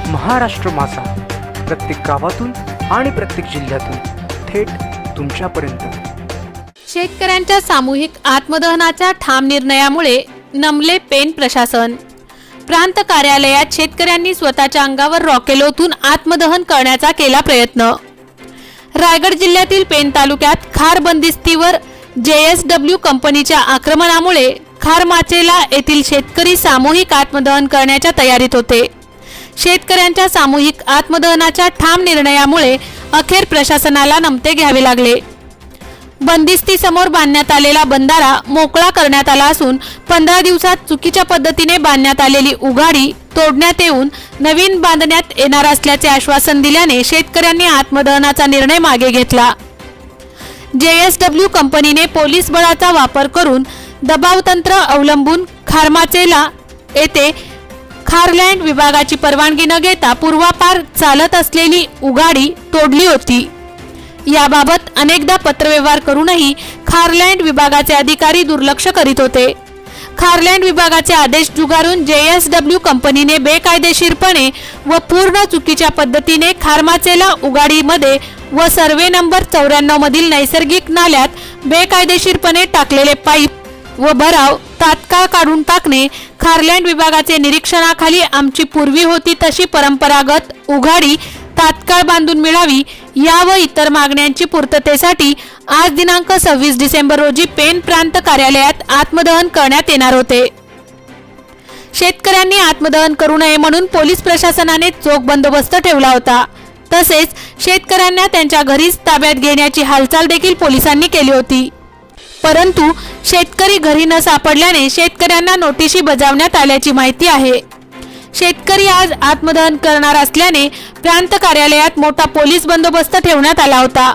महाराष्ट्र मासा प्रत्येक गावातून आणि प्रत्येक जिल्ह्यातून थेट तुमच्यापर्यंत। शेतकऱ्यांच्या सामूहिक आत्मदहनाच्या ठाम निर्णयामुळे नमले पेन प्रशासन। प्रांत कार्यालयात शेतकऱ्यांनी स्वतःच्या अंगावर रॉकेल ओतून आत्मदहन करण्याचा केला प्रयत्न। रायगड जिल्ह्यातील पेन तालुक्यात खार बंदिस्तीवर JSW कंपनीच्या आक्रमणामुळे खार माचेला येथील शेतकरी सामूहिक आत्मदहन करण्याच्या तयारीत होते। शेतकऱ्यांच्या सामूहिक आत्मदहनाच्या ठाम निर्णयामुळे अखेर प्रशासनाला नमते घ्यावे लागले। बंदिस्ती समोर बांधण्यात आलेला बंधारा मोकळा करण्यात आला असून 15 दिवसात चुकीच्या पद्धतीने बांधण्यात आलेली उघाडी तोडण्यात येऊन नवीन बांधण्यात येणार असल्याचे आश्वासन दिल्याने शेतकऱ्यांनी आत्मदहनाचा निर्णय मागे घेतला। JSW कंपनीने पोलीस बळाचा वापर करून दबाव तंत्र अवलंबून खारमाचेला येथे खारलँड विभागाची परवानगी न घेता पूर्वापार चालत असलेली उघाडी तोडली होती। याबाबत अनेकदा पत्रव्यवहार करूनही खारलँड विभागाचे अधिकारी दुर्लक्ष करीत होते। खारलँड विभागाचे आदेश झुगारून JSW कंपनीने बेकायदेशीरपणे व पूर्ण चुकीच्या पद्धतीने खारमाचेला उघाडीमध्ये व सर्वे नंबर 94 मधील नैसर्गिक नाल्यात बेकायदेशीरपणे टाकलेले पाईप व भराव तात्काळ काढून टाकणे, खारलँड विभागाचे निरीक्षणाखाली आमची पूर्वी होती तशी परंपरागत उघाडी तात्काळ बांधून मिळावी या व इतर मागण्यांची पूर्ततेसाठी आज दिनांक 26 डिसेंबर रोजी पेन प्रांत कार्यालयात आत्मदहन करण्यात येणार होते। शेतकऱ्यांनी आत्मदहन करू नये म्हणून पोलीस प्रशासनाने चोख बंदोबस्त ठेवला होता। तसेच शेतकऱ्यांना त्यांच्या घरीच ताब्यात घेण्याची हालचाल देखील पोलिसांनी केली होती। परंतु शेतकरी घरी न सापडल्याने शेतकऱ्यांना नोटीसी बजावण्यात आल्याची माहिती आहे। शेतकरी आज आत्मदहन करणार असल्याने प्रांत कार्यालयात मोठा पोलीस बंदोबस्त ठेवण्यात आला होता।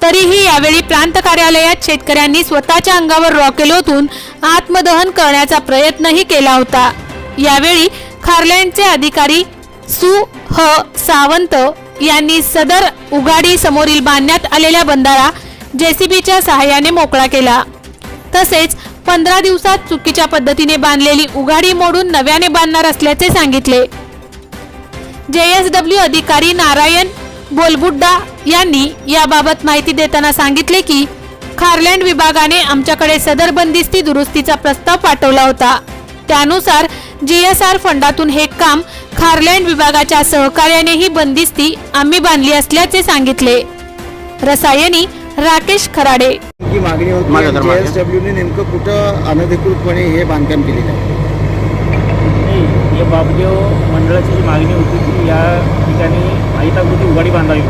तरीही यावेळी प्रांत कार्यालयात शेतकऱ्यांनी स्वतःच्या अंगावर रॉकेल ओतून आत्मदहन करण्याचा प्रयत्नही केला होता। यावेळी खारलँडचे अधिकारी सु.ह. सावंत यांनी सदर उघाडी समोरील बांधण्यात आलेला बंधारा JCBच्या सहाय्याने मोकळा केला। तसेच 15 दिवसात चुकीच्या पद्धतीने बांधलेली उघाडी मोडून नव्याने बांधणार असल्याचे सांगितले। JSW अधिकारी नारायण बोलबुड्डा यांनी याबाबत माहिती देताना सांगितले की खारलँड विभागाने आमच्याकडे सदर बंदिस्ती दुरुस्तीचा प्रस्ताव पाठवला होता। त्यानुसार GSR फंडातून हे काम खारलँड विभागाच्या सहकार्याने ही बंदिस्ती आम्ही बांधली असल्याचे सांगितले। रसायनी राकेश खराडे की मागणी होती JSW ने नेमकं कुठं अनधिकृतपणे हे बांधकाम केलेलं आहे? हे बाबदेव मंडळाची जी मागणी होती की या ठिकाणी आयताकृती उघाडी बांधावी,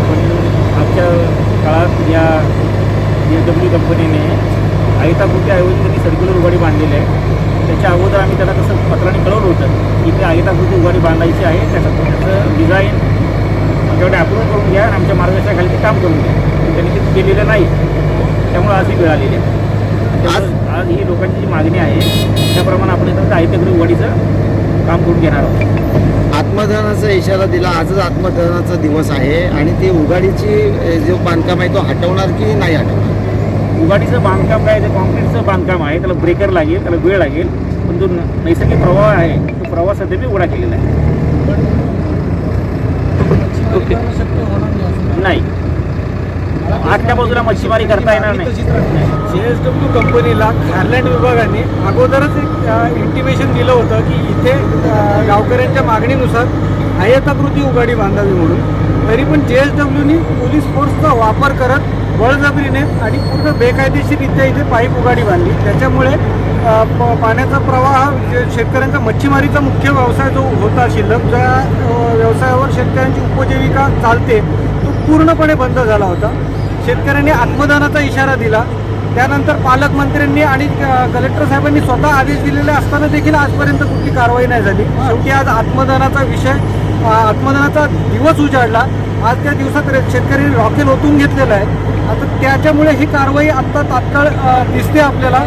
पण आजच्या काळात या JSW कंपनीने आयताकृतीऐवजी त्यांनी सर्क्युलर उघाडी बांधलेली आहे। त्याच्या अगोदर आम्ही त्यांना तसं पत्राने कळवलं होतं की ते आयताकृती उघाडी बांधायची आहे, त्याचं डिझाईन आमच्याकडे अप्रूव्ह करून घ्या आणि आमच्या मार्गदर्शनाखाली ते काम करून घ्या। त्यांनी ते केलेलं नाही, त्यामुळे आज ही वेळ आलेली आहे। आज ही लोकांची जी मागणी आहे त्याप्रमाणे आपण इथं आयताकृती उघाडीचं काम करून घेणार आहोत। आत्मदहनाचा इशारा दिला, आजच आत्मदहनाचा दिवस आहे आणि ते उघाडीची जो बांधकाम आहे तो हटवणार की नाही हटवणार? उघाडीचं बांधकाम काय, ते कॉन्क्रीटचं बांधकाम आहे, त्याला ब्रेकर लागेल, त्याला वेळ लागेल, पण जो नैसर्गिक प्रवाह आहे तो प्रवाह सध्या मी उघडा केलेला आहे। नाही, आतल्या बाजूला मच्छीमारी करता येणार नाही। JSW कंपनीला खारलँड विभागाने अगोदरच एक इंटिमेशन दिलं होतं की इथे गावकऱ्यांच्या मागणीनुसार आयताकृती उघाडी बांधावी म्हणून। तरी पण JSWनी पोलीस फोर्सचा वापर करत बळजबरीने आणि पूर्ण बेकायदेशीररित्या इथे पाईप उघाडी बांधली। त्याच्यामुळे पाण्याचा प्रवाह शेतकऱ्यांचा मच्छीमारीचा मुख्य व्यवसाय जो होता शिल्लक, ज्या व्यवसायावर शेतकऱ्यांची उपजीविका चालते, तो पूर्णपणे बंद झाला होता। शेतकऱ्यांनी आत्मदहनाचा इशारा दिला, त्यानंतर पालकमंत्र्यांनी आणि कलेक्टर साहेबांनी स्वतः आदेश दिलेले असताना देखील आजपर्यंत कुठली कारवाई नाही झाली। शेवटी आज आत्मदहनाचा दिवस उजाडला। आज त्या दिवसात शेतकऱ्यांनी रॉकेल ओतून घेतलेलं आहे। आता त्याच्यामुळे ही कारवाई आत्ता तात्काळ दिसते आपल्याला।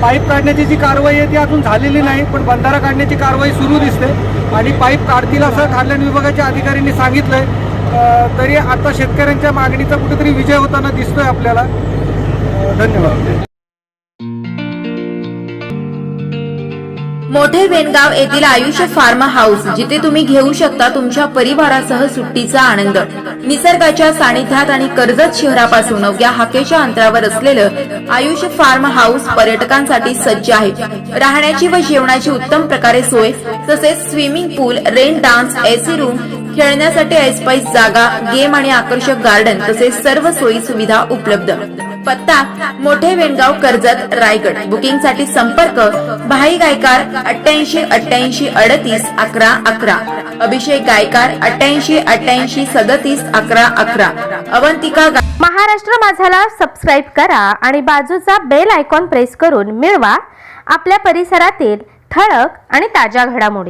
पाईप काढण्याची जी कारवाई आहे ती अजून झालेली नाही, पण बंधारा काढण्याची कारवाई सुरू दिसते आणि पाईप काढतील असं खारलँड विभागाच्या अधिकाऱ्यांनी सांगितलंय। तरी आता शेतकऱ्यांच्या मागणीचा कुठेतरी विजय होताना दिसतोय आपल्याला। धन्यवाद। मोठे वेणगाव येथील आयुष्य फार्म हाऊस, जिथे तुम्ही घेऊ शकता तुमच्या परिवारासह सुट्टीचा आनंद. निसर्गाच्या सानिध्यात आणि कर्जत शहरापासून अवघ्या हाकेच्या अंतरावर असलेलं आयुष्य फार्म हाऊस पर्यटकांसाठी सज्ज आहे. राहण्याची व जेवणाची उत्तम प्रकारे सोय, तसेच स्विमिंग पूल, रेन डान्स, एसी रूम, खेळण्यासाठी ऐसपैस जागा, गेम आणि आकर्षक गार्डन तसेच सर्व सोयी सुविधा उपलब्ध. पत्ता मोठे वेणगाव, कर्जत, रायगड. बुकिंगसाठी संपर्क भाई गायकार 88 88 38 11 11, अभिषेक गायकार 88 88 37 11 11, अवंतिका. महाराष्ट्र माझाला सबस्क्राईब करा आणि बाजूचा बेल आयकॉन प्रेस करून मिळवा आपल्या परिसरातील ठळक आणि ताज्या घडामोडी.